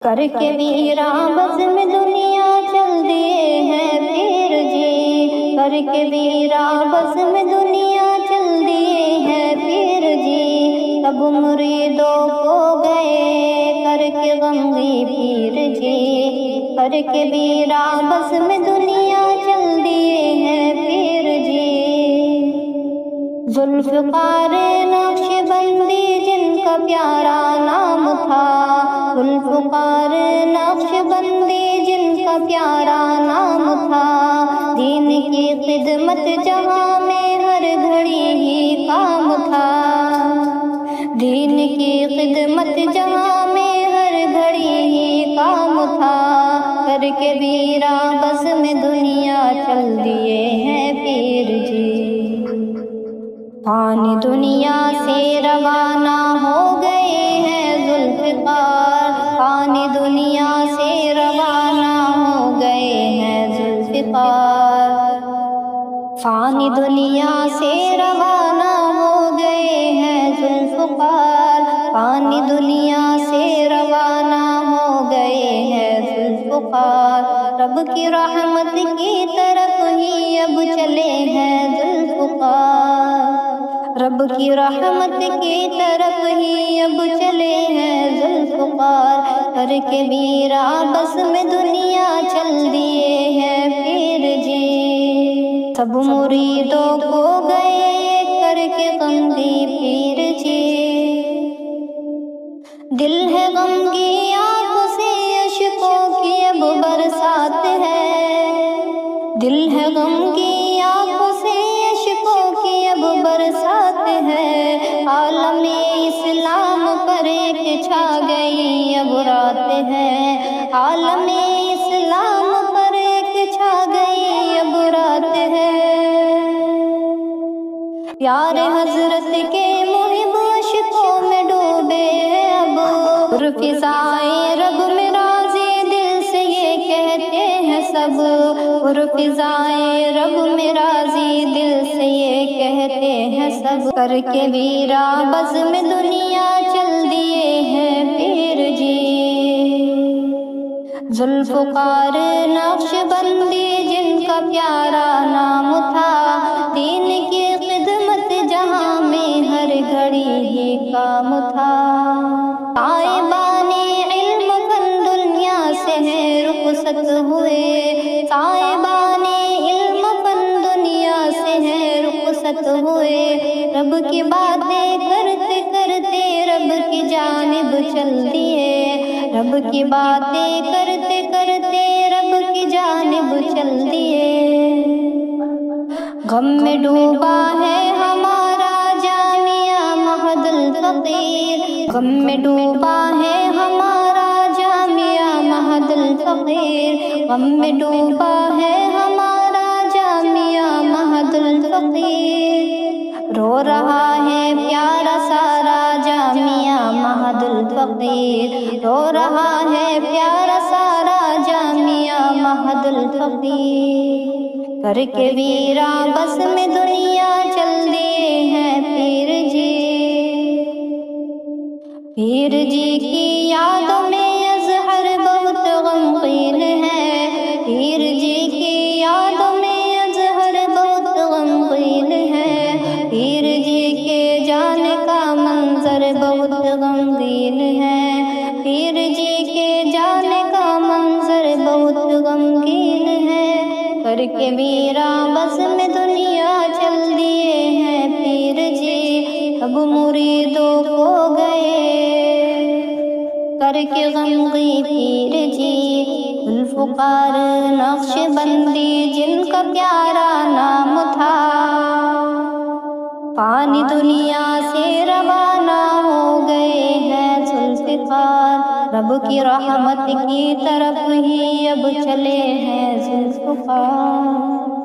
کر کے ویراں بزم دنیا چل دیے ہیں پیر جی، کر کے ویراں بزم دنیا چل دیے ہیں پیر جی، سب مریدوں کو گئے کر کے غمگی پیر جی، کر کے ویراں بزم دنیا چل دیے ہیں پیر جی، ذوالفقار نقش بندی جن کا پیارا نام تھا، ذوالفقار نقش بندی جن کا پیارا نام تھا، دین کی خدمت جہاں میں ہر گھڑی ہی کام تھا، دین کی خدمت جہاں میں ہر گھڑی ہی کام تھا، کر کے ویراں بزم دنیا چل دیے ہیں پیر جی، فانی دنیا سے روانہ ہو گئے ہیں ذوالفقار، فانی دنیا سے روانہ ہو گئے ہیں ذوالفقار، فانی دنیا سے روانہ ہو گئے ہیں ذوالفقار، فانی دنیا سے روانہ ہو گئے ہیں ذوالفقار، رب کی رحمت کی طرف ہی اب چلے ہیں ذوالفقار، رب کی رحمت کی طرف ہی اب چلے ہیں ذوالفقار، کر کے ویراں بزم دنیا چل دیے ہیں پیر جی، سب مریدوں کو گئے کر کے غمگی پیر جی، دل ہے غمگی آنکھوں سے اشکوں کی اب برسات ہے، دل ہے غمگی آنکھوں سے اشکوں کی اب برسات ہے، عالم اسلام پر ایک چھا گئی اب رات ہے، عالم اسلام پر ایک چھا گئی اب رات ہے، پیارے حضرت کے محب عشقوں میں ڈوبے اب، فضائے رب میں راضی دل سے یہ کہتے ہیں سب، فضائے رب میں راضی دل سے یہ کہتے ہیں سب، کر کے ویراں بزم دنیا چل دیے ہیں پیر جی، ذوالفقار نقش بندی جن کا پیارا نام تھا، دین کی خدمت جہاں میں ہر گھڑی ہی کام تھا، تائبان علم فن دنیا سے ہے رخصت ہوئے، تائبان علم فن دنیا سے ہے رخصت ہوئے، رب کی باتیں کرتے کرتے رب کی جانب چل دیے، رب کی باتیں کرتے کرتے رب کی جانب چل دیے، غم میں ڈوبا ہے ہمارا جامعہ مہد الفقیر، غم میں ڈوبا ہے ہمارا جامعہ مہد الفقیر، غم میں ڈوبا ہے ہمارا جامعہ مہد الفقیر، رو رہا ہے پیارا سارا جامعہ مہد الفقیر، رو رہا ہے پیارا سارا جامعہ مہد الفقیر، کر کے ویراں بزم دنیا چل دیے ہیں پیر جی، پیر جی کی یادوں میں اظہر بہت غمگین ہے، پیر جی کی یادوں میں اظہر بہت غمگین ہے، پیر جی کے جانے کا منظر بہت غمگین ہے، پیر جی کے جانے کا منظر بہت غمگین ہے، کر کے ویراں بزم دنیا چل دیے ہیں پیر جی، اب مریدوں کو گئے کر کے غمگی پیر جی، ذوالفقار نقش بندی جن کا پیارا نام تھا، فانی دنیا سے روانہ ہو گئے ہیں ذوالفقار، رب کی رحمت کی طرف ہی اب چلے ہیں ذوالفقار۔